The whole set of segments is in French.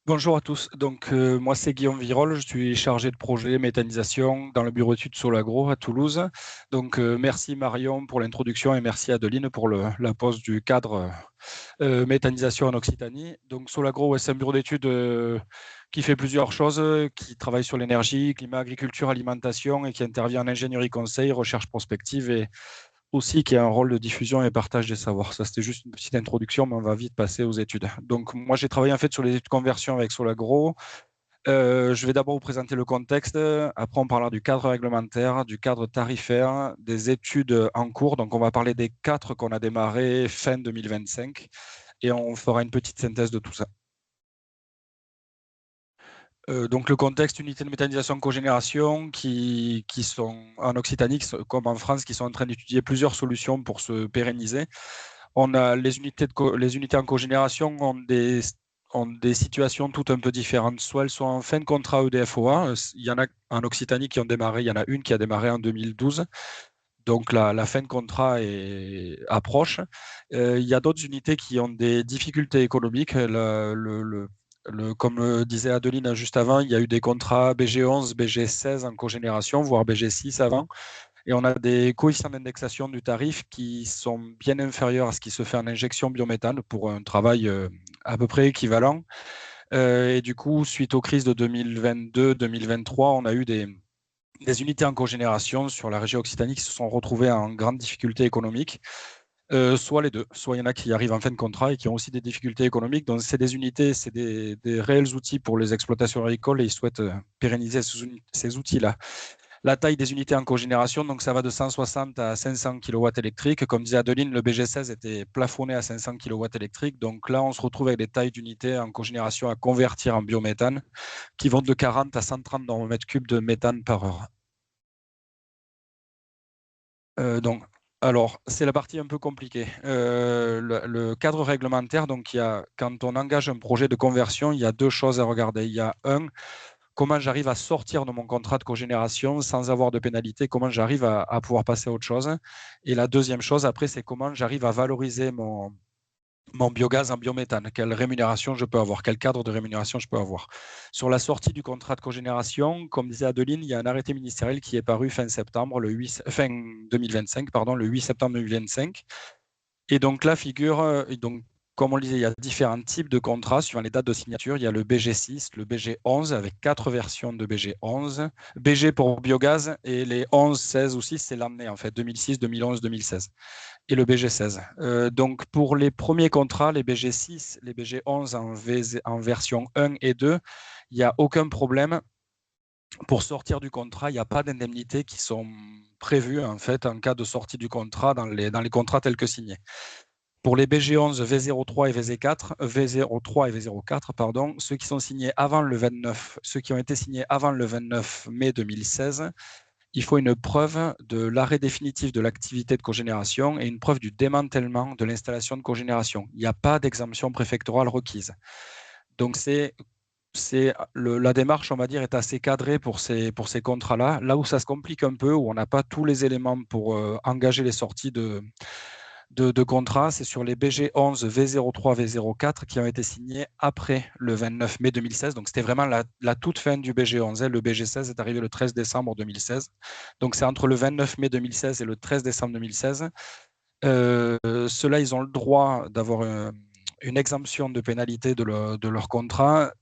Bonjour à tous. Moi, c'est Guillaume Virol. Je suis chargé de projet méthanisation dans le bureau d'études Solagro à Toulouse. Merci Marion pour l'introduction et merci Adeline pour la pose du cadre méthanisation en Occitanie. Donc, Solagro, ouais, c'est un bureau d'études qui fait plusieurs choses, qui travaille sur l'énergie, climat, agriculture, alimentation et qui intervient en ingénierie conseil, recherche prospective et aussi qui a un rôle de diffusion et partage des savoirs. Ça, c'était juste une petite introduction, mais on va vite passer aux études. Donc, moi, j'ai travaillé en fait sur les études de conversion avec Solagro. Je vais d'abord vous présenter le contexte. Après, on parlera du cadre réglementaire, du cadre tarifaire, des études en cours. Donc, on va parler des 4 qu'on a démarré fin 2025 et on fera une petite synthèse de tout ça. Donc le contexte, unité de méthanisation cogénération qui sont en Occitanie comme en France, qui sont en train d'étudier plusieurs solutions pour se pérenniser. On a les unités en cogénération ont des situations toutes un peu différentes. Soit elles sont en fin de contrat EDF-OA, il y en a en Occitanie qui ont démarré, il y en a une qui a démarré en 2012. Donc la fin de contrat approche. Il y a d'autres unités qui ont des difficultés économiques. Comme disait Adeline juste avant, il y a eu des contrats BG11, BG16 en cogénération, voire BG6 avant. Et on a des coefficients d'indexation du tarif qui sont bien inférieurs à ce qui se fait en injection biométhane pour un travail à peu près équivalent. Et du coup, suite aux crises de 2022-2023, on a eu des unités en cogénération sur la région Occitanie qui se sont retrouvées en grande difficulté économique. Soit les deux, soit il y en a qui arrivent en fin de contrat et qui ont aussi des difficultés économiques. Donc, c'est des unités, c'est des réels outils pour les exploitations agricoles et ils souhaitent pérenniser ces outils-là. La taille des unités en cogénération, donc ça va de 160 à 500 kW électriques. Comme disait Adeline, le BG16 était plafonné à 500 kW électriques. Donc là, on se retrouve avec des tailles d'unités en cogénération à convertir en biométhane qui vont de 40 à 130 mètres cubes de méthane par heure. Donc, alors, c'est la partie un peu compliquée. Le cadre réglementaire, donc quand on engage un projet de conversion, il y a deux choses à regarder. Il y a comment j'arrive à sortir de mon contrat de cogénération sans avoir de pénalité, comment j'arrive à pouvoir passer à autre chose. Et la deuxième chose, après, c'est comment j'arrive à valoriser mon biogaz en biométhane, quelle rémunération je peux avoir, quel cadre de rémunération je peux avoir. Sur la sortie du contrat de cogénération, comme disait Adeline, il y a un arrêté ministériel qui est paru fin 2025, pardon, le 8 septembre 2025. Et donc là figure, comme on le disait, il y a différents types de contrats suivant les dates de signature. Il y a le BG6, le BG11 avec 4 versions de BG11. BG pour biogaz et les 11, 16 ou 6, c'est l'année en fait, 2006, 2011, 2016 et le BG16. Donc pour les premiers contrats, les BG6, les BG11 en version 1 et 2, il n'y a aucun problème. Pour sortir du contrat, il n'y a pas d'indemnités qui sont prévues en fait en cas de sortie du contrat dans les contrats tels que signés. Pour les BG11, V03 et V03 et V04, pardon, ceux qui sont signés avant le 29, ceux qui ont été signés avant le 29 mai 2016, il faut une preuve de l'arrêt définitif de l'activité de cogénération et une preuve du démantèlement de l'installation de cogénération. Il n'y a pas d'exemption préfectorale requise. Donc la démarche, on va dire, est assez cadrée pour ces contrats-là. Là où ça se complique un peu, où on n'a pas tous les éléments pour engager les sorties de contrats, c'est sur les BG11, V03, V04 qui ont été signés après le 29 mai 2016. Donc, c'était vraiment la toute fin du BG11. Le BG16 est arrivé le 13 décembre 2016. Donc, c'est entre le 29 mai 2016 et le 13 décembre 2016. Ceux-là, ils ont le droit d'avoir une exemption de pénalité de leur contrat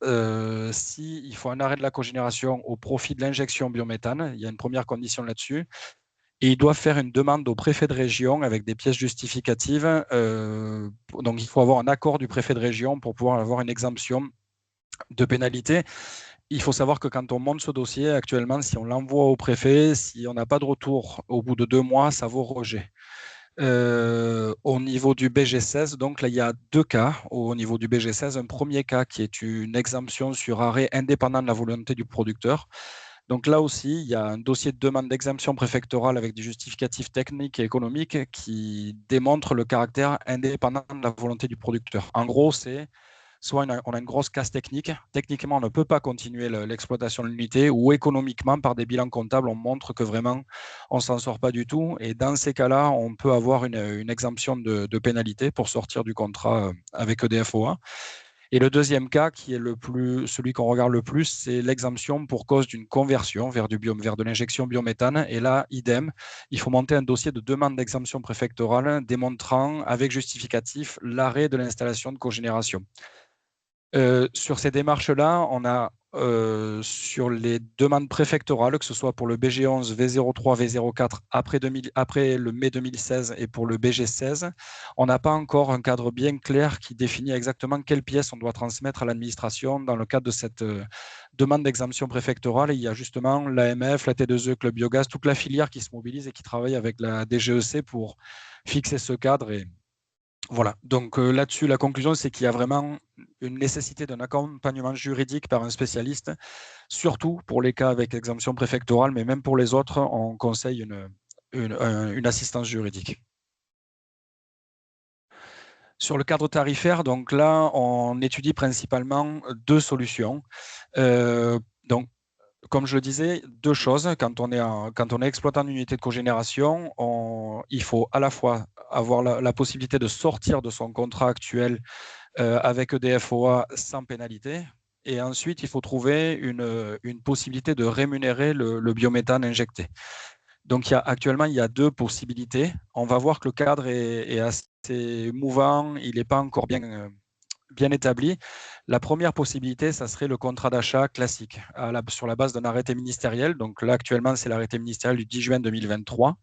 s'il faut un arrêt de la cogénération au profit de l'injection biométhane. Il y a une première condition là-dessus. Et ils doivent faire une demande au préfet de région avec des pièces justificatives. Donc, il faut avoir un accord du préfet de région pour pouvoir avoir une exemption de pénalité. Il faut savoir que quand on monte ce dossier, actuellement, si on l'envoie au préfet, si on n'a pas de retour au bout de 2 mois, ça vaut rejet. Au niveau du BG16, donc là, il y a deux cas au niveau du BG16. Un premier cas qui est une exemption sur arrêt indépendant de la volonté du producteur. Donc là aussi, il y a un dossier de demande d'exemption préfectorale avec des justificatifs techniques et économiques qui démontrent le caractère indépendant de la volonté du producteur. En gros, c'est soit on a une grosse casse technique, techniquement on ne peut pas continuer l'exploitation de l'unité, ou économiquement par des bilans comptables on montre que vraiment on ne s'en sort pas du tout, et dans ces cas-là on peut avoir une exemption de pénalité pour sortir du contrat avec EDF-OA. Et le deuxième cas, qui est celui qu'on regarde le plus, c'est l'exemption pour cause d'une conversion vers de l'injection biométhane. Et là, idem, il faut monter un dossier de demande d'exemption préfectorale démontrant avec justificatif l'arrêt de l'installation de cogénération. Sur ces démarches-là, on a sur les demandes préfectorales, que ce soit pour le BG11, V03, V04 après le mai 2016 et pour le BG16, on n'a pas encore un cadre bien clair qui définit exactement quelles pièces on doit transmettre à l'administration dans le cadre de cette demande d'exemption préfectorale. Et il y a justement l'AMF, la T2E, Club Biogaz, toute la filière qui se mobilise et qui travaille avec la DGEC pour fixer ce cadre. Et voilà, donc là-dessus, la conclusion, c'est qu'il y a vraiment une nécessité d'un accompagnement juridique par un spécialiste, surtout pour les cas avec exemption préfectorale, mais même pour les autres, on conseille une assistance juridique. Sur le cadre tarifaire, donc là, on étudie principalement deux solutions. Donc, comme je le disais, deux choses. Quand on est exploitant d'unité de cogénération, il faut à la fois avoir la possibilité de sortir de son contrat actuel avec EDF-OA sans pénalité. Et ensuite, il faut trouver une possibilité de rémunérer le biométhane injecté. Donc, actuellement, il y a deux possibilités. On va voir que le cadre est assez mouvant, il n'est pas encore bien établi. La première possibilité, ça serait le contrat d'achat classique sur la base d'un arrêté ministériel. Donc là, actuellement, c'est l'arrêté ministériel du 10 juin 2023.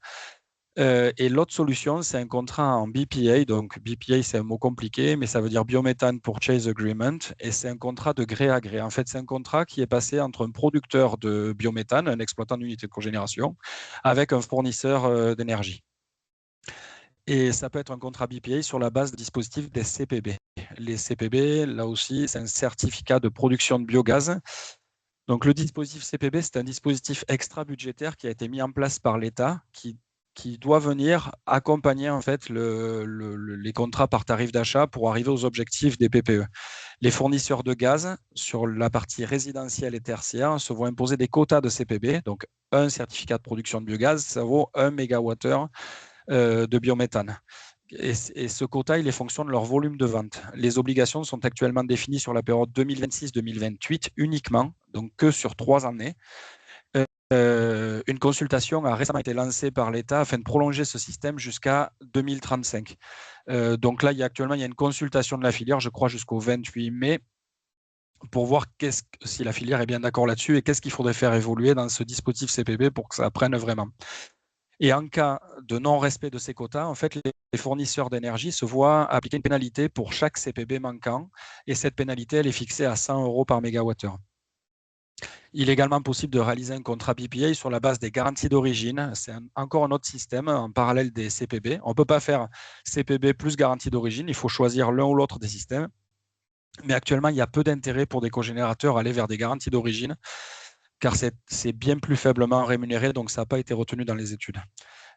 Et l'autre solution, c'est un contrat en BPA. Donc BPA, c'est un mot compliqué, mais ça veut dire Biomethane Purchase Agreement. Et c'est un contrat de gré à gré. En fait, c'est un contrat qui est passé entre un producteur de biométhane, un exploitant d'unité de cogénération, avec un fournisseur d'énergie. Et ça peut être un contrat BPA sur la base de dispositifs des CPB. Les CPB, là aussi, c'est un certificat de production de biogaz. Donc le dispositif CPB, c'est un dispositif extra-budgétaire qui a été mis en place par l'État, qui doit venir accompagner en fait les contrats par tarif d'achat pour arriver aux objectifs des PPE. Les fournisseurs de gaz, sur la partie résidentielle et tertiaire, se vont imposer des quotas de CPB. Donc un certificat de production de biogaz, ça vaut 1 MWh de biométhane. Et ce quota, il est fonction de leur volume de vente. Les obligations sont actuellement définies sur la période 2026-2028 uniquement, donc que sur 3 années. Une consultation a récemment été lancée par l'État afin de prolonger ce système jusqu'à 2035. Donc là, actuellement, il y a une consultation de la filière, je crois jusqu'au 28 mai, pour voir si la filière est bien d'accord là-dessus et qu'est-ce qu'il faudrait faire évoluer dans ce dispositif CPB pour que ça prenne vraiment. Et en cas de non-respect de ces quotas, en fait, les fournisseurs d'énergie se voient appliquer une pénalité pour chaque CPB manquant. Et cette pénalité, elle est fixée à 100 € par mégawattheure. Il est également possible de réaliser un contrat BPA sur la base des garanties d'origine. C'est encore un autre système en parallèle des CPB. On ne peut pas faire CPB plus garantie d'origine. Il faut choisir l'un ou l'autre des systèmes. Mais actuellement, il y a peu d'intérêt pour des cogénérateurs à aller vers des garanties d'origine, car c'est bien plus faiblement rémunéré, donc ça n'a pas été retenu dans les études.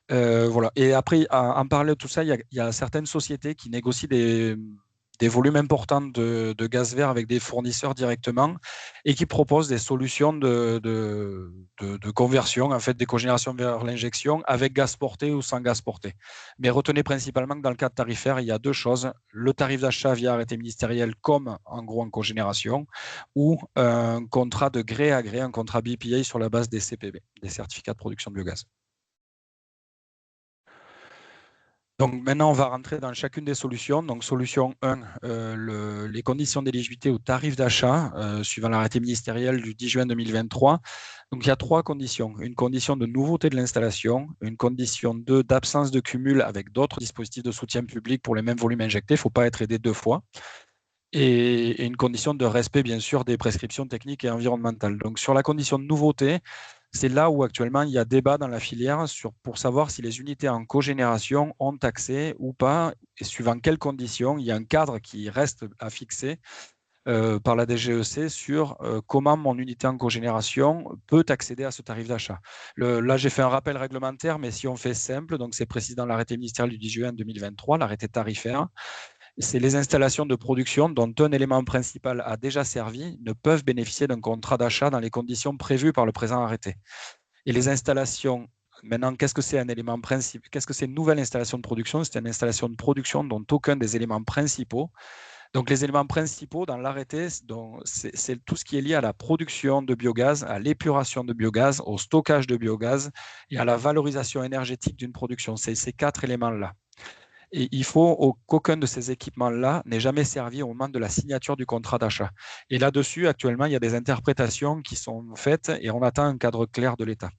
Voilà. Et après, en parallèle de tout ça, il y a certaines sociétés qui négocient des volumes importants de gaz vert avec des fournisseurs directement et qui proposent des solutions de conversion, en fait, des cogénérations vers l'injection avec gaz porté ou sans gaz porté. Mais retenez principalement que dans le cadre tarifaire, il y a deux choses. Le tarif d'achat via arrêté ministériel comme en gros en cogénération ou un contrat de gré à gré, un contrat BPA sur la base des CPB, des certificats de production de biogaz. Donc maintenant, on va rentrer dans chacune des solutions. Donc solution 1, les conditions d'éligibilité au tarif d'achat, suivant l'arrêté ministériel du 10 juin 2023. Donc il y a 3 conditions. Une condition de nouveauté de l'installation, une condition 2 d'absence de cumul avec d'autres dispositifs de soutien public pour les mêmes volumes injectés. Il ne faut pas être aidé 2 fois. Et une condition de respect, bien sûr, des prescriptions techniques et environnementales. Donc sur la condition de nouveauté, c'est là où actuellement il y a débat dans la filière pour savoir si les unités en cogénération ont accès ou pas, et suivant quelles conditions. Il y a un cadre qui reste à fixer par la DGEC sur comment mon unité en cogénération peut accéder à ce tarif d'achat. Là, j'ai fait un rappel réglementaire, mais si on fait simple, donc c'est précisé dans l'arrêté ministériel du 10 juin 2023, l'arrêté tarifaire. C'est les installations de production dont un élément principal a déjà servi ne peuvent bénéficier d'un contrat d'achat dans les conditions prévues par le présent arrêté. Et les installations, maintenant, qu'est-ce que c'est un élément principal? Qu'est-ce que c'est une nouvelle installation de production? C'est une installation de production dont aucun des éléments principaux Donc, les éléments principaux dans l'arrêté, c'est tout ce qui est lié à la production de biogaz, à l'épuration de biogaz, au stockage de biogaz et à la valorisation énergétique d'une production. C'est ces 4 éléments-là. Et il faut qu'aucun de ces équipements-là n'ait jamais servi au moment de la signature du contrat d'achat. Et là-dessus, actuellement, il y a des interprétations qui sont faites et on attend un cadre clair de l'État.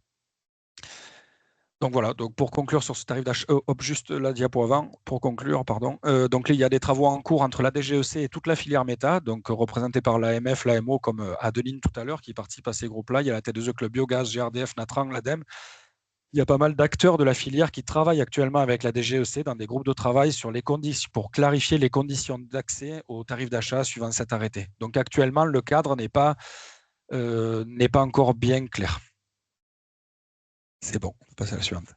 Donc voilà, donc pour conclure sur ce tarif d'achat, juste la diapo avant, pour conclure, pardon. Donc il y a des travaux en cours entre la DGEC et toute la filière méta, donc représentée par l'AMF, l'AMO, comme Adeline tout à l'heure, qui participe à ces groupes-là. Il y a la T2E Club Biogaz, GRDF, Natran, l'ADEME. Il y a pas mal d'acteurs de la filière qui travaillent actuellement avec la DGEC dans des groupes de travail sur les conditions, pour clarifier les conditions d'accès au tarif d'achat suivant cet arrêté. Donc actuellement, le cadre n'est pas encore bien clair. C'est bon, on passe à la suivante.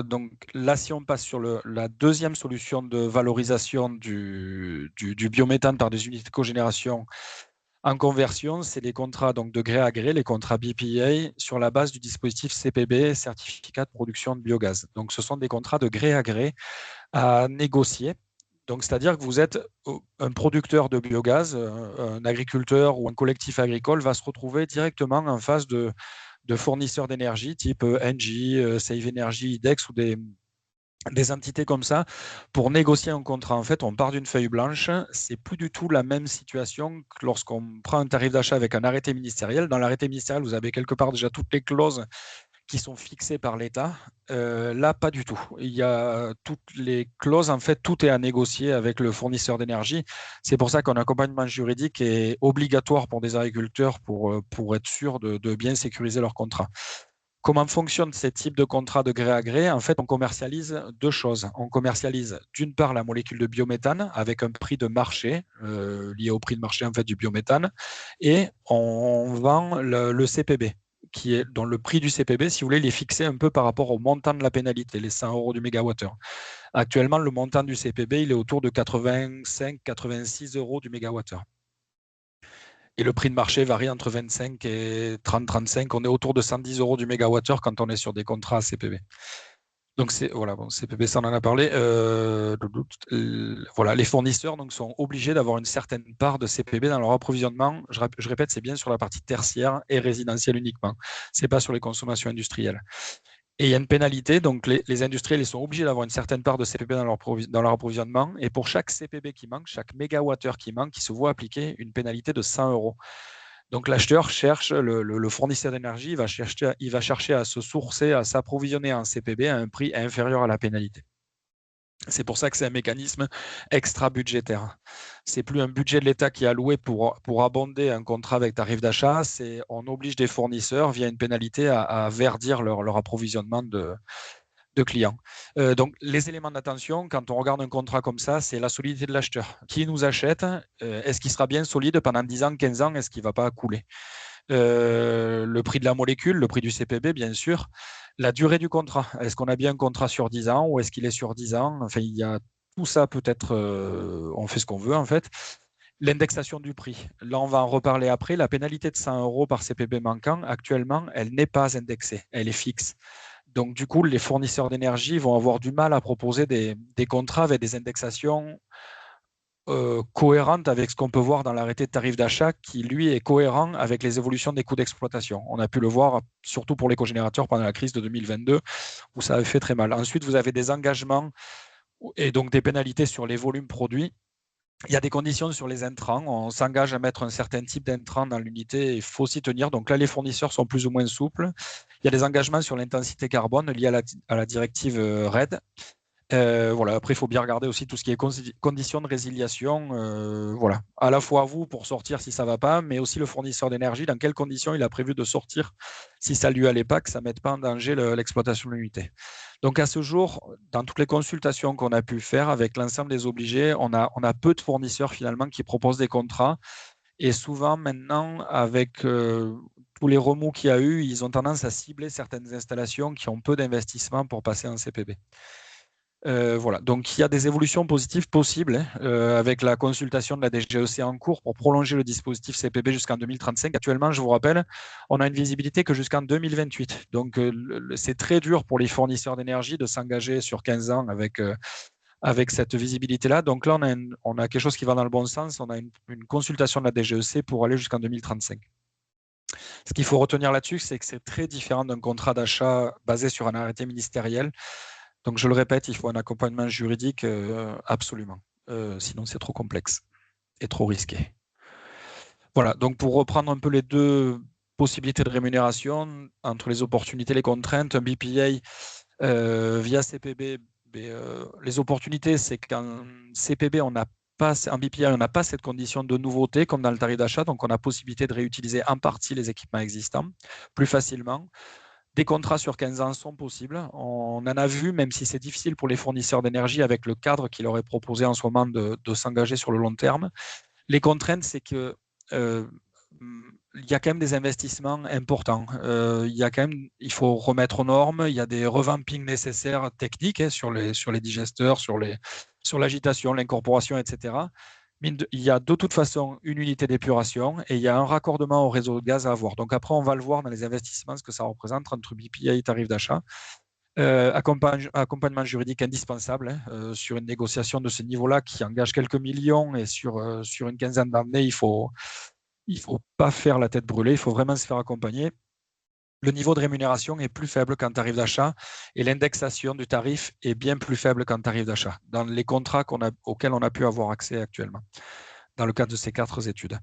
Donc là, si on passe sur la deuxième solution de valorisation du biométhane par des unités de cogénération en conversion, c'est les contrats donc, de gré à gré, les contrats BPA, sur la base du dispositif CPB, certificat de production de biogaz. Donc ce sont des contrats de gré à gré à négocier. Donc, c'est-à-dire que vous êtes un producteur de biogaz, un agriculteur ou un collectif agricole va se retrouver directement en face de fournisseurs d'énergie type Engie, Save Energy, IDEX ou des entités comme ça pour négocier un contrat. En fait, on part d'une feuille blanche. C'est plus du tout la même situation que lorsqu'on prend un tarif d'achat avec un arrêté ministériel. Dans l'arrêté ministériel, vous avez quelque part déjà toutes les clauses qui sont fixées par l'État. Là, pas du tout. Il y a toutes les clauses, en fait, tout est à négocier avec le fournisseur d'énergie. C'est pour ça qu'un accompagnement juridique est obligatoire pour des agriculteurs pour être sûr de bien sécuriser leur contrat. Comment fonctionne ces types de contrats de gré à gré? En fait, on commercialise deux choses. On commercialise d'une part la molécule de biométhane avec un prix de marché lié au prix de marché en fait, du biométhane et on vend le CPB dont le prix du CPB, si vous voulez, il est fixé un peu par rapport au montant de la pénalité, les 100 € du mégawattheure. Actuellement, le montant du CPB, il est autour de 85-86 € du mégawattheure. Et le prix de marché varie entre 25 et 30-35. On est autour de 110 € du mégawattheure quand on est sur des contrats CPB. Donc, voilà, bon, CPB, ça on en a parlé. Voilà, les fournisseurs donc, sont obligés d'avoir une certaine part de CPB dans leur approvisionnement. Je répète, c'est bien sur la partie tertiaire et résidentielle uniquement. Ce n'est pas sur les consommations industrielles. Et il y a une pénalité, donc les industriels ils sont obligés d'avoir une certaine part de CPB dans leur approvisionnement. Et pour chaque CPB qui manque, chaque mégawattheure qui manque, il se voit appliquer une pénalité de 100 €. Donc l'acheteur cherche, le fournisseur d'énergie, il va chercher à se sourcer, à s'approvisionner en CPB à un prix inférieur à la pénalité. C'est pour ça que c'est un mécanisme extra-budgétaire. Ce n'est plus un budget de l'État qui est alloué pour abonder un contrat avec tarif d'achat, on oblige des fournisseurs via une pénalité à verdir leur approvisionnement de clients. Donc, les éléments d'attention, quand on regarde un contrat comme ça, c'est la solidité de l'acheteur. Qui nous achète? Est-ce qu'il sera bien solide pendant 10 ans, 15 ans? Est-ce qu'il ne va pas couler? Le prix de la molécule, le prix du CPB, bien sûr. La durée du contrat. Est-ce qu'on a bien un contrat sur 10 ans ou est-ce qu'il est sur 10 ans? Enfin, il y a tout ça peut-être, on fait ce qu'on veut en fait. L'indexation du prix. Là, on va en reparler après. La pénalité de 100 € par CPB manquant, actuellement, elle n'est pas indexée. Elle est fixe. Donc, du coup, les fournisseurs d'énergie vont avoir du mal à proposer des contrats avec des indexations cohérentes avec ce qu'on peut voir dans l'arrêté de tarif d'achat qui, lui, est cohérent avec les évolutions des coûts d'exploitation. On a pu le voir surtout pour les cogénérateurs pendant la crise de 2022 où ça avait fait très mal. Ensuite, vous avez des engagements et donc des pénalités sur les volumes produits. Il y a des conditions sur les intrants. On s'engage à mettre un certain type d'intrants dans l'unité et il faut s'y tenir. Donc là, les fournisseurs sont plus ou moins souples. Il y a des engagements sur l'intensité carbone liés à la directive RED. Voilà. Après, il faut bien regarder aussi tout ce qui est conditions de résiliation. Voilà. À la fois vous pour sortir si ça ne va pas, mais aussi le fournisseur d'énergie, dans quelles conditions il a prévu de sortir si ça ne lui allait pas, que ça ne mette pas en danger l'exploitation de l'unité. Donc à ce jour, dans toutes les consultations qu'on a pu faire avec l'ensemble des obligés, on a peu de fournisseurs finalement qui proposent des contrats. Et souvent maintenant, avec tous les remous qu'il y a eu, ils ont tendance à cibler certaines installations qui ont peu d'investissement pour passer en CPB. Voilà, donc il y a des évolutions positives possibles avec la consultation de la DGEC en cours pour prolonger le dispositif CPB jusqu'en 2035. Actuellement, je vous rappelle, on a une visibilité que jusqu'en 2028. Donc c'est très dur pour les fournisseurs d'énergie de s'engager sur 15 ans avec cette visibilité-là. Donc là, on a quelque chose qui va dans le bon sens. On a une consultation de la DGEC pour aller jusqu'en 2035. Ce qu'il faut retenir là-dessus, c'est que c'est très différent d'un contrat d'achat basé sur un arrêté ministériel. Donc, je le répète, il faut un accompagnement juridique absolument. Sinon, c'est trop complexe et trop risqué. Voilà, donc pour reprendre un peu les deux possibilités de rémunération entre les opportunités et les contraintes, un BPA via CPB, les opportunités, c'est qu'en CPB, on n'a pas, en BPI, on n'a pas cette condition de nouveauté comme dans le tarif d'achat, donc on a possibilité de réutiliser en partie les équipements existants plus facilement. Des contrats sur 15 ans sont possibles. On en a vu, même si c'est difficile pour les fournisseurs d'énergie avec le cadre qui leur est proposé en ce moment de s'engager sur le long terme. Les contraintes, c'est que il y a quand même des investissements importants. Il faut remettre aux normes. Il y a des revampings nécessaires techniques sur les digesteurs, sur l'agitation, l'incorporation, etc. Il y a de toute façon une unité d'épuration et il y a un raccordement au réseau de gaz à avoir. Donc après, on va le voir dans les investissements, ce que ça représente entre BPA et tarif d'achat. Accompagnement juridique indispensable sur une négociation de ce niveau-là qui engage quelques millions et sur une quinzaine d'années, il faut pas faire la tête brûlée, il faut vraiment se faire accompagner. Le niveau de rémunération est plus faible qu'en tarif d'achat et l'indexation du tarif est bien plus faible qu'en tarif d'achat dans les contrats auxquels on a pu avoir accès actuellement dans le cadre de ces 4 études.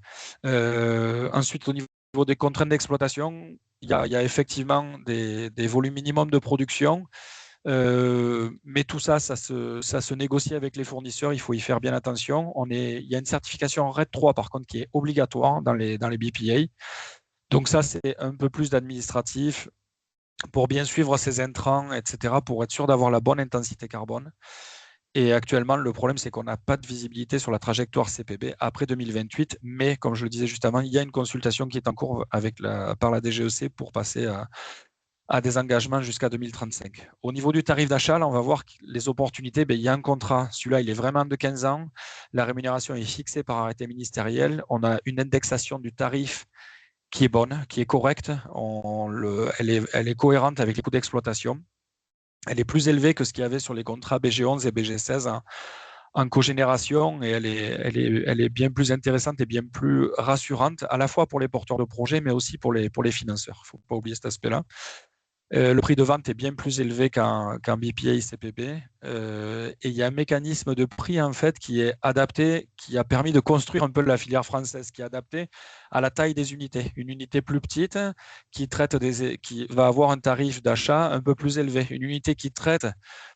Ensuite, au niveau des contraintes d'exploitation, il y a effectivement des volumes minimums de production, mais tout ça, ça se négocie avec les fournisseurs, il faut y faire bien attention. Il y a une certification RED 3 par contre qui est obligatoire dans les BPA. Donc ça, c'est un peu plus d'administratif pour bien suivre ces intrants, etc., pour être sûr d'avoir la bonne intensité carbone. Et actuellement, le problème, c'est qu'on n'a pas de visibilité sur la trajectoire CPB après 2028. Mais comme je le disais justement, il y a une consultation qui est en cours par la DGEC pour passer à des engagements jusqu'à 2035. Au niveau du tarif d'achat, là, on va voir les opportunités. Il y a un contrat. Celui-là, il est vraiment de 15 ans. La rémunération est fixée par arrêté ministériel. On a une indexation du tarif qui est bonne, qui est correcte. Elle est cohérente avec les coûts d'exploitation. Elle est plus élevée que ce qu'il y avait sur les contrats BG11 et BG16 en cogénération et elle est bien plus intéressante et bien plus rassurante à la fois pour les porteurs de projets mais aussi pour les financeurs. Il ne faut pas oublier cet aspect-là. Le prix de vente est bien plus élevé qu'un BPA CPB. Et il y a un mécanisme de prix en fait qui est adapté, qui a permis de construire un peu la filière française, qui est adaptée à la taille des unités. Une unité plus petite qui va avoir un tarif d'achat un peu plus élevé. Une unité qui traite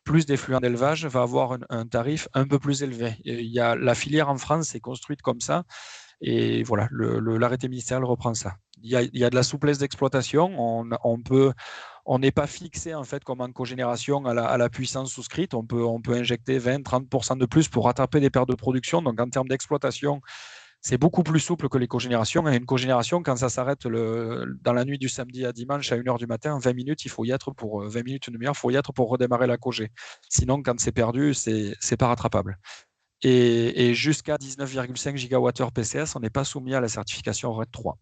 plus d'effluents d'élevage va avoir un tarif un peu plus élevé. La filière en France est construite comme ça. Et voilà, l'arrêté ministériel reprend ça. Il y a de la souplesse d'exploitation. On n'est pas fixé en fait comme en cogénération à la puissance souscrite. On peut injecter 20-30% de plus pour rattraper des pertes de production. Donc en termes d'exploitation, c'est beaucoup plus souple que les cogénérations. Et une cogénération, quand ça s'arrête dans la nuit du samedi à dimanche à 1h du matin, en 20 minutes, il faut y être pour 20 minutes, une demi-heure, il faut y être pour redémarrer la cogé. Sinon, quand c'est perdu, c'est pas rattrapable. Et jusqu'à 19,5 gigawattheures PCS, on n'est pas soumis à la certification RED 3.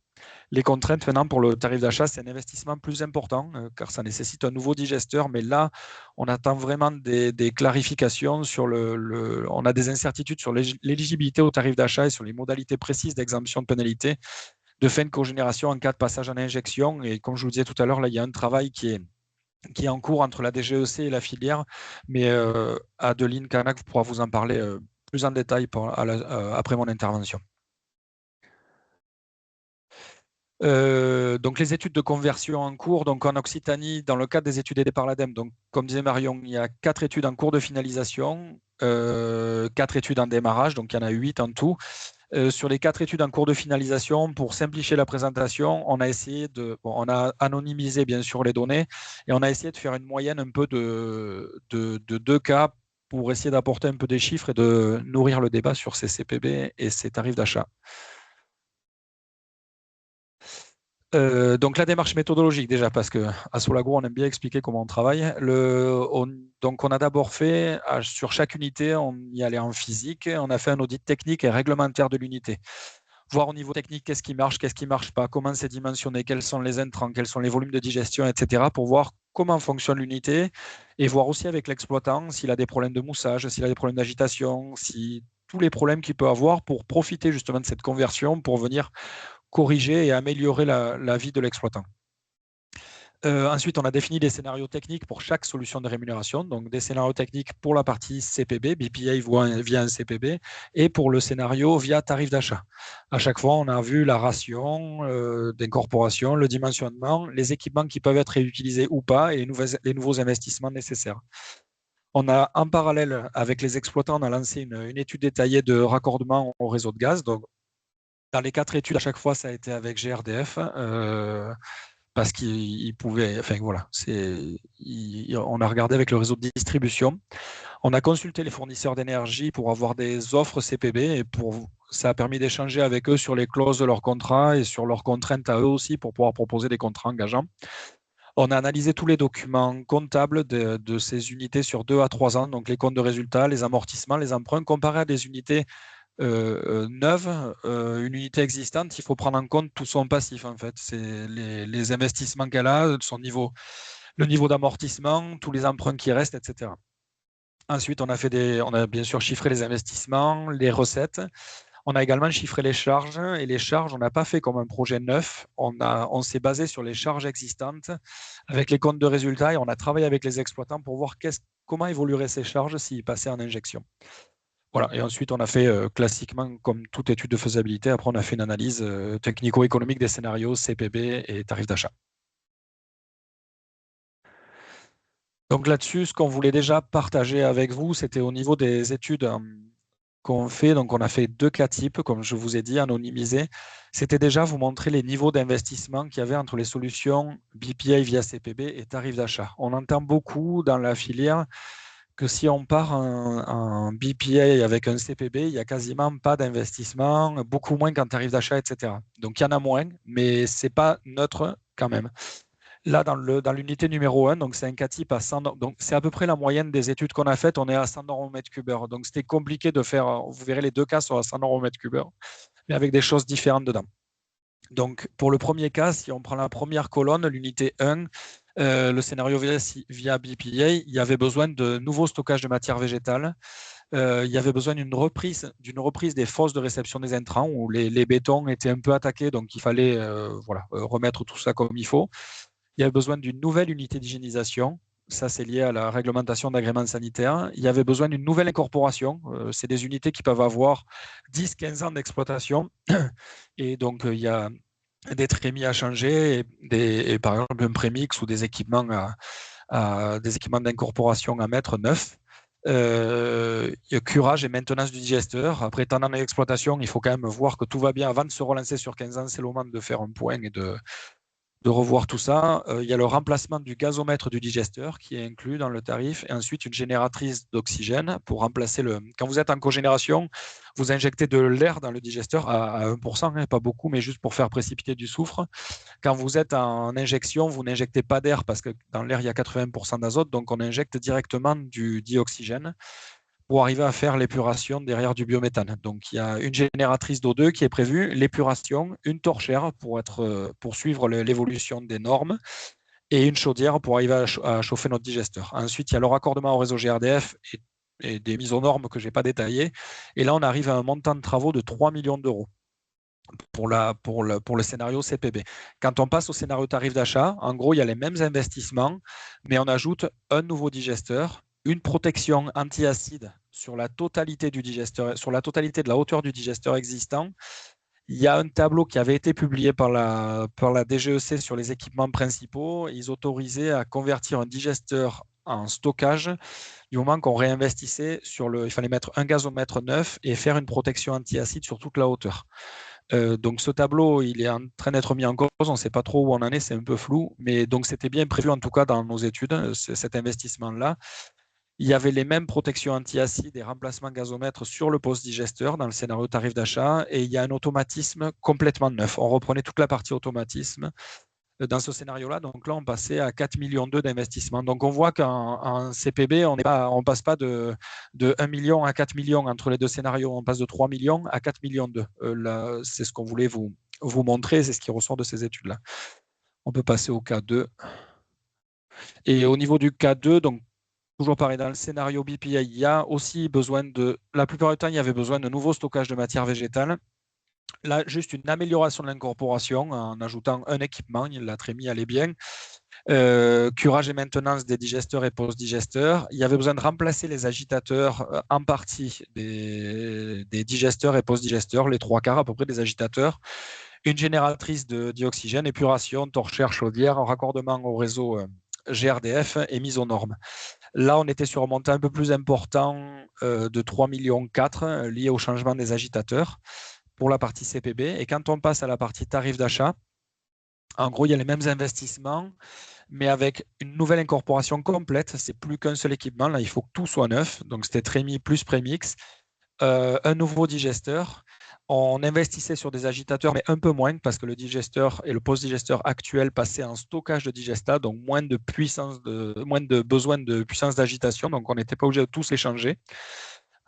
Les contraintes maintenant pour le tarif d'achat, c'est un investissement plus important car ça nécessite un nouveau digesteur. Mais là, on attend vraiment des clarifications sur on a des incertitudes sur l'éligibilité au tarif d'achat et sur les modalités précises d'exemption de pénalité de fin de cogénération en cas de passage en injection. Et comme je vous disais tout à l'heure, là, il y a un travail qui est en cours entre la DGEC et la filière. Mais Adeline Canac pourra vous en parler plus en détail après mon intervention. Donc les études de conversion en cours, donc en Occitanie, dans le cadre des études aidées par l'ADEME, donc comme disait Marion, il y a 4 études en cours de finalisation, 4 études en démarrage, donc il y en a 8 en tout. Sur les 4 études en cours de finalisation, pour simplifier la présentation, on a anonymisé bien sûr les données et on a essayé de faire une moyenne un peu de 2 cas pour essayer d'apporter un peu des chiffres et de nourrir le débat sur ces CPB et ces tarifs d'achat. Donc la démarche méthodologique déjà, parce qu'à Solagro, on aime bien expliquer comment on travaille. Donc on a d'abord fait, sur chaque unité, on y allait en physique, on a fait un audit technique et réglementaire de l'unité. voir au niveau technique qu'est-ce qui marche pas, comment c'est dimensionné, quels sont les intrants, quels sont les volumes de digestion, etc. pour voir comment fonctionne l'unité et voir aussi avec l'exploitant s'il a des problèmes de moussage, s'il a des problèmes d'agitation, si tous les problèmes qu'il peut avoir pour profiter justement de cette conversion pour venir corriger et améliorer la vie de l'exploitant. Ensuite, on a défini des scénarios techniques pour chaque solution de rémunération, donc des scénarios techniques pour la partie CPB, BPA via un CPB, et pour le scénario via tarif d'achat. À chaque fois, on a vu la ration d'incorporation, le dimensionnement, les équipements qui peuvent être réutilisés ou pas et les nouveaux investissements nécessaires. On a, en parallèle avec les exploitants, on a lancé une étude détaillée de raccordement au réseau de gaz. Donc, dans les 4 études, à chaque fois, ça a été avec GRDF. Parce qu'il pouvait, enfin voilà, on a regardé avec le réseau de distribution. On a consulté les fournisseurs d'énergie pour avoir des offres CPB et ça a permis d'échanger avec eux sur les clauses de leur contrat et sur leurs contraintes à eux aussi pour pouvoir proposer des contrats engageants. On a analysé tous les documents comptables de ces unités sur 2 à 3 ans, donc les comptes de résultats, les amortissements, les emprunts, comparés à des unités neuve, une unité existante, il faut prendre en compte tout son passif en fait. C'est les investissements qu'elle a, le niveau d'amortissement, tous les emprunts qui restent, etc. Ensuite, on a bien sûr chiffré les investissements, les recettes. On a également chiffré les charges. Et les charges, on n'a pas fait comme un projet neuf. On s'est basé sur les charges existantes avec les comptes de résultats et on a travaillé avec les exploitants pour voir comment évolueraient ces charges s'ils passaient en injection. Voilà. Et ensuite, on a fait classiquement, comme toute étude de faisabilité, après on a fait une analyse technico-économique des scénarios, CPB et tarifs d'achat. Donc là-dessus, ce qu'on voulait déjà partager avec vous, c'était au niveau des études qu'on fait. Donc on a fait 2 cas types, comme je vous ai dit, anonymisés. C'était déjà vous montrer les niveaux d'investissement qu'il y avait entre les solutions BPA via CPB et tarifs d'achat. On entend beaucoup dans la filière que si on part en BPA avec un CPB, il n'y a quasiment pas d'investissement, beaucoup moins qu'en tarif d'achat, etc. Donc il y en a moins, mais ce n'est pas neutre quand même. Là, dans l'unité numéro 1, donc c'est un cas type à 100, donc c'est à peu près la moyenne des études qu'on a faites, on est à 100 euros au mètre cube heure. Donc c'était compliqué de faire, vous verrez les 2 cas sont à 100 euros au mètre cube heure, mais avec des choses différentes dedans. Donc pour le premier cas, si on prend la première colonne, l'unité 1, le scénario via BPA, il y avait besoin de nouveaux stockages de matière végétale. Il y avait besoin d'une reprise des fosses de réception des intrants où les bétons étaient un peu attaqués, donc il fallait remettre tout ça comme il faut. Il y avait besoin d'une nouvelle unité d'hygiénisation. Ça, c'est lié à la réglementation d'agrément sanitaire. Il y avait besoin d'une nouvelle incorporation. C'est des unités qui peuvent avoir 10-15 ans d'exploitation. Et donc, il y a des trémies à changer et par exemple un prémix ou des équipements des équipements d'incorporation à mettre neufs. Curage et maintenance du digesteur. Après tant d'années d'exploitation, il faut quand même voir que tout va bien avant de se relancer sur 15 ans. C'est le moment de faire un point et de revoir tout ça. Il y a le remplacement du gazomètre du digesteur qui est inclus dans le tarif et ensuite une génératrice d'oxygène pour remplacer quand vous êtes en cogénération, vous injectez de l'air dans le digesteur à 1%, hein, pas beaucoup, mais juste pour faire précipiter du soufre. Quand vous êtes en injection, vous n'injectez pas d'air parce que dans l'air, il y a 80% d'azote, donc on injecte directement du dioxygène pour arriver à faire l'épuration derrière du biométhane. Donc, il y a une génératrice d'O2 qui est prévue, l'épuration, une torchère pour suivre l'évolution des normes et une chaudière pour arriver à chauffer notre digesteur. Ensuite, il y a le raccordement au réseau GRDF et des mises aux normes que je n'ai pas détaillées. Et là, on arrive à un montant de travaux de 3 millions d'euros pour le scénario CPB. Quand on passe au scénario tarif d'achat, en gros, il y a les mêmes investissements, mais on ajoute un nouveau digesteur, une protection anti-acide sur la totalité du digesteur, sur la totalité de la hauteur du digesteur existant. Il y a un tableau qui avait été publié par la DGEC sur les équipements principaux. Ils autorisaient à convertir un digesteur en stockage du moment qu'on réinvestissait il fallait mettre un gazomètre neuf et faire une protection anti-acide sur toute la hauteur. Donc ce tableau, il est en train d'être mis en cause, on ne sait pas trop où on en est, c'est un peu flou, mais donc c'était bien prévu en tout cas dans nos études, cet investissement-là. Il y avait les mêmes protections anti-acide et remplacement gazomètre sur le poste digesteur dans le scénario tarif d'achat et il y a un automatisme complètement neuf. On reprenait toute la partie automatisme dans ce scénario-là. Donc là, on passait à 4,2 millions d'investissement. Donc on voit qu'en CPB, on ne passe pas de 1 million à 4 millions entre les deux scénarios. On passe de 3 millions à 4,2 millions. C'est ce qu'on voulait vous montrer, c'est ce qui ressort de ces études-là. On peut passer au cas 2. Et au niveau du cas 2, donc toujours pareil, dans le scénario BPI, il y a aussi besoin de... La plupart du temps, il y avait besoin de nouveaux stockages de matière végétale. Là, juste une amélioration de l'incorporation en ajoutant un équipement, la trémie allait bien. Curage et maintenance des digesteurs et post-digesteurs. Il y avait besoin de remplacer les agitateurs en partie des digesteurs et post-digesteurs, les 3/4 à peu près des agitateurs. Une génératrice de dioxygène, épuration, torchère, chaudière, raccordement au réseau GRDF et mise aux normes. Là, on était sur un montant un peu plus important de 3,4 millions lié au changement des agitateurs pour la partie CPB. Et quand on passe à la partie tarif d'achat, en gros, il y a les mêmes investissements, mais avec une nouvelle incorporation complète. C'est plus qu'un seul équipement. Là, il faut que tout soit neuf. Donc, c'était Trémi plus Prémix. Un nouveau digesteur. On investissait sur des agitateurs, mais un peu moins, parce que le digesteur et le post-digesteur actuel passaient en stockage de digesta, donc moins de besoin de puissance d'agitation. Donc, on n'était pas obligé de tous les changer.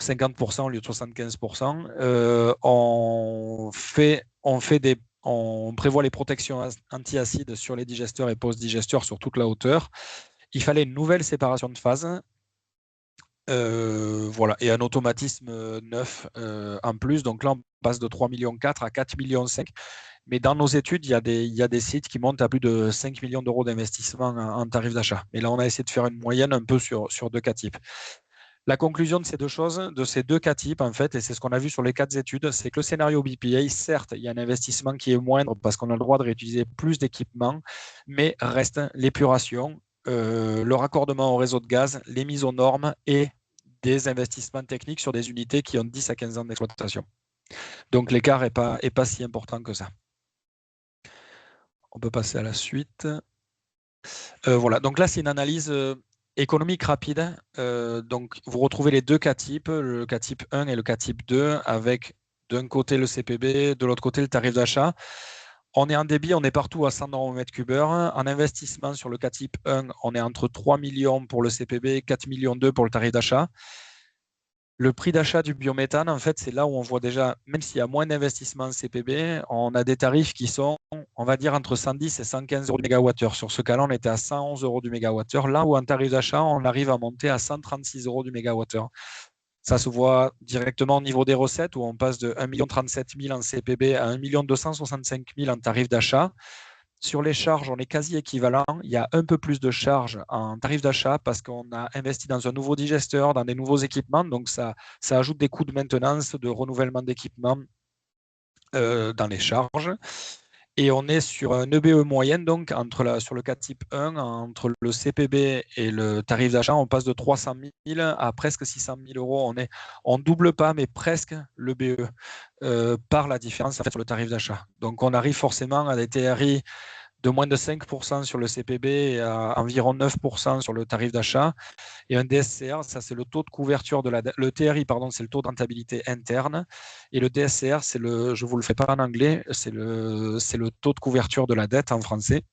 50% au lieu de 75%. On prévoit les protections anti-acides sur les digesteurs et post-digesteurs sur toute la hauteur. Il fallait une nouvelle séparation de phase. Voilà, et un automatisme neuf en plus. Donc là, on passe de 3,4 millions à 4,5 millions. Mais dans nos études, il y a des sites qui montent à plus de 5 millions d'euros d'investissement en tarif d'achat. Mais là, on a essayé de faire une moyenne un peu sur deux cas types. La conclusion de ces deux choses, de ces deux cas types, en fait, et c'est ce qu'on a vu sur les 4 études, c'est que le scénario BPA, certes, il y a un investissement qui est moindre parce qu'on a le droit de réutiliser plus d'équipements, mais reste l'épuration, le raccordement au réseau de gaz, les mises aux normes et des investissements techniques sur des unités qui ont 10 à 15 ans d'exploitation. Donc l'écart n'est pas si important que ça. On peut passer à la suite. Voilà, donc là, c'est une analyse économique rapide. Donc, vous retrouvez les deux cas types, le cas type 1 et le cas type 2, avec d'un côté le CPB, de l'autre côté le tarif d'achat. On est en débit, on est partout à 100 euros au mètre cube heure. En investissement sur le cas type 1, on est entre 3 millions pour le CPB, 4,2 millions pour le tarif d'achat. Le prix d'achat du biométhane, en fait, c'est là où on voit déjà, même s'il y a moins d'investissement en CPB, on a des tarifs qui sont, on va dire, entre 110 et 115 euros du mégawattheure. Sur ce cas-là, on était à 111 euros du mégawattheure. Là où en tarif d'achat, on arrive à monter à 136 euros du mégawattheure. Ça se voit directement au niveau des recettes où on passe de 1 037 000 en CPB à 1 265 000 en tarif d'achat. Sur les charges, on est quasi équivalent. Il y a un peu plus de charges en tarif d'achat parce qu'on a investi dans un nouveau digesteur, dans des nouveaux équipements. Donc, ça ajoute des coûts de maintenance, de renouvellement d'équipements dans les charges. Et on est sur un EBE moyenne, donc sur le cas type 1, entre le CPB et le tarif d'achat, on passe de 300 000 à presque 600 000 euros. On ne double pas, mais presque l'EBE par la différence en fait, sur le tarif d'achat. Donc on arrive forcément à des TRI de moins de 5% sur le CPB et à environ 9% sur le tarif d'achat. Et un DSCR, ça c'est le taux de couverture de la dette. Le TRI, pardon, c'est le taux de rentabilité interne. Et le DSCR, c'est je ne vous le fais pas en anglais, c'est le taux de couverture de la dette en français.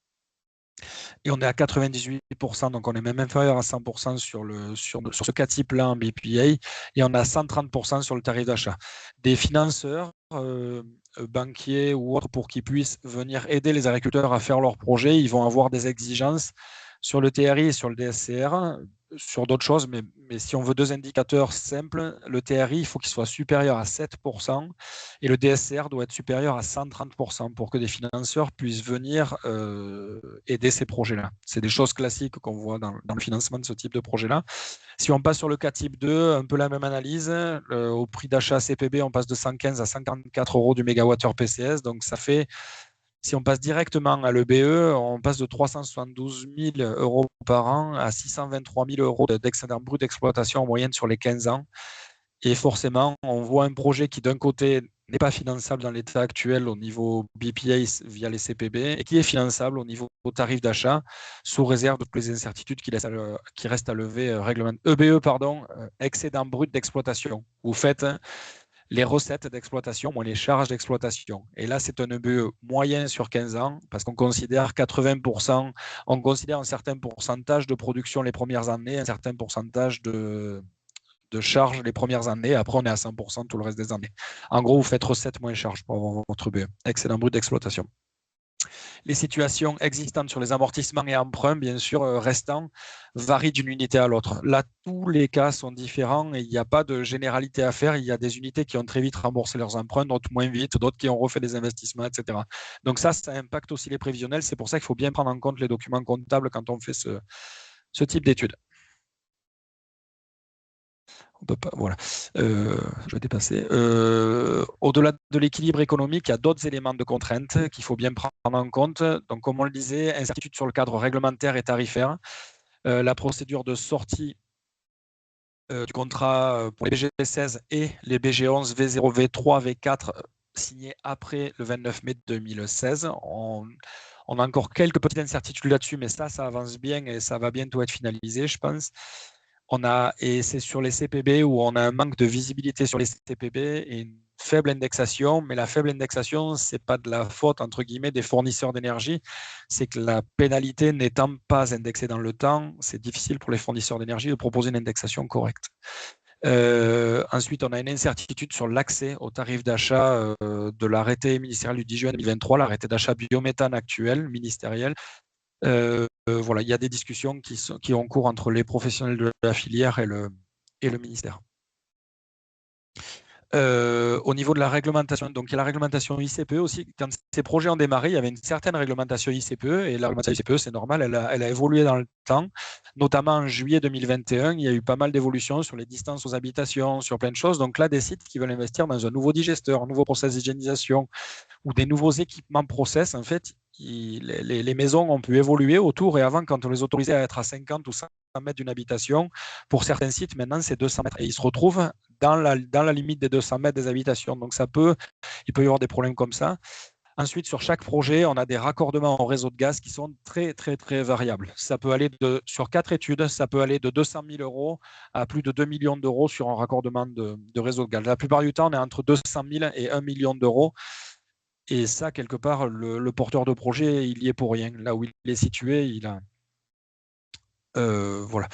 Et on est à 98%, donc on est même inférieur à 100% sur ce cas type-là en BPA, et on a 130% sur le tarif d'achat. Des financeurs, banquiers ou autres, pour qu'ils puissent venir aider les agriculteurs à faire leurs projets, ils vont avoir des exigences sur le TRI et sur le DSCR, sur d'autres choses, mais si on veut deux indicateurs simples, le TRI, il faut qu'il soit supérieur à 7% et le DSCR doit être supérieur à 130% pour que des financeurs puissent venir aider ces projets-là. C'est des choses classiques qu'on voit dans le financement de ce type de projet-là. Si on passe sur le cas type 2, un peu la même analyse. Au prix d'achat CPB, on passe de 115 à 144 euros du mégawattheure PCS. Donc, ça fait, si on passe directement à l'EBE, on passe de 372 000 euros par an à 623 000 euros d'excédent brut d'exploitation en moyenne sur les 15 ans. Et forcément, on voit un projet qui, d'un côté, n'est pas finançable dans l'état actuel au niveau BPA via les CPB et qui est finançable au niveau tarif d'achat sous réserve de toutes les incertitudes qui restent à lever. EBE, excédent brut d'exploitation. Vous faites les recettes d'exploitation moins les charges d'exploitation. Et là, c'est un EBE moyen sur 15 ans parce qu'on considère 80%, on considère un certain pourcentage de production les premières années, un certain pourcentage de charges les premières années. Après, on est à 100% tout le reste des années. En gros, vous faites recette moins charge pour avoir votre EBE, excédent brut d'exploitation. Les situations existantes sur les amortissements et emprunts, bien sûr, restants, varient d'une unité à l'autre. Là, tous les cas sont différents et il n'y a pas de généralité à faire. Il y a des unités qui ont très vite remboursé leurs emprunts, d'autres moins vite, d'autres qui ont refait des investissements, etc. Donc ça impacte aussi les prévisionnels. C'est pour ça qu'il faut bien prendre en compte les documents comptables quand on fait ce type d'études. On peut pas, voilà. Je vais dépasser. Au-delà de l'équilibre économique, il y a d'autres éléments de contrainte qu'il faut bien prendre en compte. Donc, comme on le disait, incertitude sur le cadre réglementaire et tarifaire. La procédure de sortie du contrat pour les BG16 et les BG11, V0, V3, V4 signés après le 29 mai 2016. On a encore quelques petites incertitudes là-dessus, mais ça avance bien et ça va bientôt être finalisé, je pense. Et c'est sur les CPB où on a un manque de visibilité sur les CPB et une faible indexation, mais la faible indexation, ce n'est pas de la faute, entre guillemets, des fournisseurs d'énergie, c'est que la pénalité n'étant pas indexée dans le temps, c'est difficile pour les fournisseurs d'énergie de proposer une indexation correcte. Ensuite, on a une incertitude sur l'accès au tarif d'achat de l'arrêté ministériel du 10 juin 2023, l'arrêté d'achat biométhane actuel, ministériel. Voilà, il y a des discussions qui ont cours entre les professionnels de la filière et le ministère. Au niveau de la réglementation, donc il y a la réglementation ICPE aussi. Quand ces projets ont démarré, il y avait une certaine réglementation ICPE et la réglementation ICPE, c'est normal, elle a évolué dans le temps. Notamment en juillet 2021, il y a eu pas mal d'évolutions sur les distances aux habitations, sur plein de choses. Donc là, des sites qui veulent investir dans un nouveau digesteur, un nouveau process d'hygiénisation ou des nouveaux équipements process, en fait, les maisons ont pu évoluer autour. Et avant, quand on les autorisait à être à 50 ou 100 mètres d'une habitation, pour certains sites, maintenant, c'est 200 mètres. Et ils se retrouvent dans la limite des 200 mètres des habitations. Donc, il peut y avoir des problèmes comme ça. Ensuite, sur chaque projet, on a des raccordements au réseau de gaz qui sont très, très, très variables. Ça peut aller sur 4 études, ça peut aller de 200 000 euros à plus de 2 millions d'euros sur un raccordement de réseau de gaz. La plupart du temps, on est entre 200 000 et 1 million d'euros. Et ça, quelque part, le porteur de projet, il y est pour rien. Là où il est situé, il a. Voilà.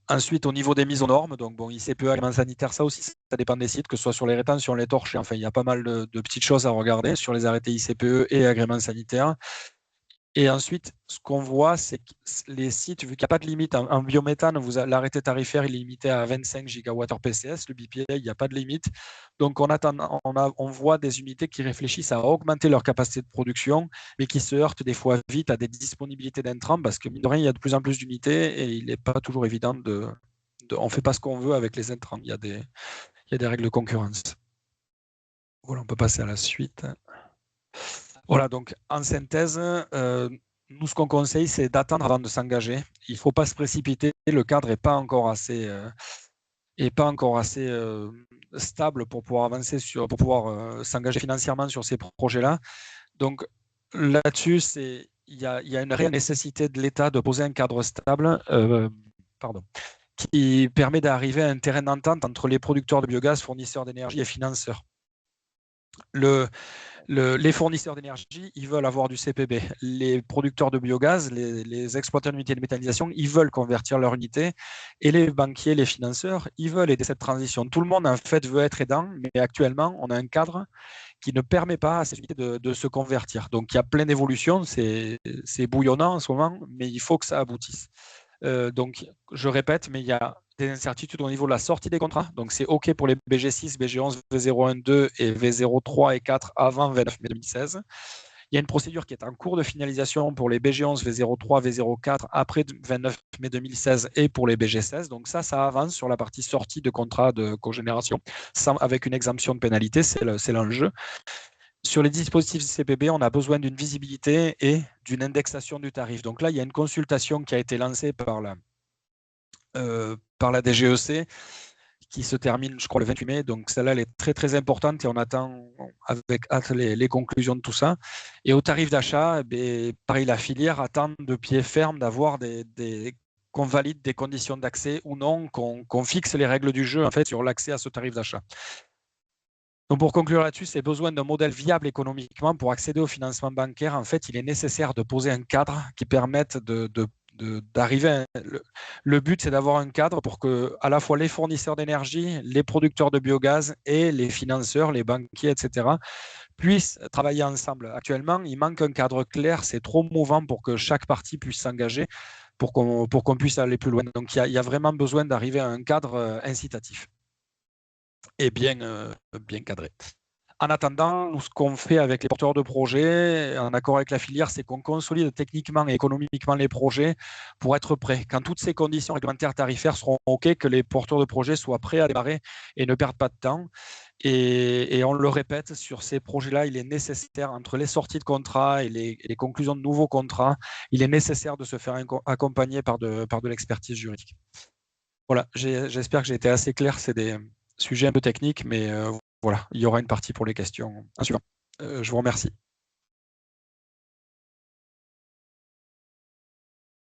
Ensuite, au niveau des mises aux normes, donc bon, ICPE, agrément sanitaire, ça aussi, ça dépend des sites, que ce soit sur les rétentions, les torches, enfin, il y a pas mal de petites choses à regarder sur les arrêtés ICPE et agrément sanitaire. Et ensuite, ce qu'on voit, c'est que les sites, vu qu'il n'y a pas de limite en biométhane, l'arrêté tarifaire il est limité à 25 gigawattheure PCS, le BPA, il n'y a pas de limite. Donc, on voit des unités qui réfléchissent à augmenter leur capacité de production, mais qui se heurtent des fois vite à des disponibilités d'intrants, parce que, mine de rien, il y a de plus en plus d'unités et il n'est pas toujours évident on ne fait pas ce qu'on veut avec les intrants. Il y a des règles de concurrence. Voilà, on peut passer à la suite. Voilà, donc en synthèse, nous, ce qu'on conseille, c'est d'attendre avant de s'engager. Il ne faut pas se précipiter. Le cadre n'est pas encore assez, stable pour pouvoir avancer, pour pouvoir s'engager financièrement sur ces projets-là. Donc là-dessus, il y a une réelle nécessité de l'État de poser un cadre stable qui permet d'arriver à un terrain d'entente entre les producteurs de biogaz, fournisseurs d'énergie et financeurs. Les fournisseurs d'énergie, ils veulent avoir du CPB. Les producteurs de biogaz, les exploitants d'unités de méthanisation, ils veulent convertir leur unité. Et les banquiers, les financeurs, ils veulent aider cette transition. Tout le monde, en fait, veut être aidant, mais actuellement, on a un cadre qui ne permet pas à ces unités de se convertir. Donc, il y a plein d'évolutions. C'est bouillonnant en ce moment, mais il faut que ça aboutisse. Donc, je répète, mais il y a des incertitudes au niveau de la sortie des contrats. Donc, c'est OK pour les BG6, BG11, V012 et V03 et 4 avant 29 mai 2016. Il y a une procédure qui est en cours de finalisation pour les BG11, V03, V04 après 29 mai 2016 et pour les BG16. Donc, ça avance sur la partie sortie de contrat de cogénération avec une exemption de pénalité. C'est l'enjeu. Sur les dispositifs CPB, on a besoin d'une visibilité et d'une indexation du tarif. Donc là, il y a une consultation qui a été lancée par la DGEC qui se termine, je crois, le 28 mai. Donc celle-là, elle est très, très importante et on attend avec hâte les conclusions de tout ça. Et au tarif d'achat, pareil, la filière attend de pied ferme d'avoir des qu'on valide des conditions d'accès ou non, qu'on fixe les règles du jeu en fait, sur l'accès à ce tarif d'achat. Donc pour conclure là-dessus, c'est besoin d'un modèle viable économiquement pour accéder au financement bancaire. En fait, il est nécessaire de poser un cadre qui permette d'arriver. Le but, c'est d'avoir un cadre pour que à la fois les fournisseurs d'énergie, les producteurs de biogaz et les financeurs, les banquiers, etc., puissent travailler ensemble. Actuellement, il manque un cadre clair, c'est trop mouvant pour que chaque partie puisse s'engager, pour qu'on puisse aller plus loin. Donc il y a vraiment besoin d'arriver à un cadre incitatif et bien cadré. En attendant, nous, ce qu'on fait avec les porteurs de projets, en accord avec la filière, c'est qu'on consolide techniquement et économiquement les projets pour être prêts. Quand toutes ces conditions réglementaires tarifaires seront OK, que les porteurs de projets soient prêts à démarrer et ne perdent pas de temps. Et on le répète, sur ces projets-là, il est nécessaire, entre les sorties de contrats et les conclusions de nouveaux contrats, il est nécessaire de se faire accompagner par de l'expertise juridique. Voilà, j'espère que j'ai été assez clair. C'est des sujets un peu techniques, mais voilà, il y aura une partie pour les questions. Je vous remercie.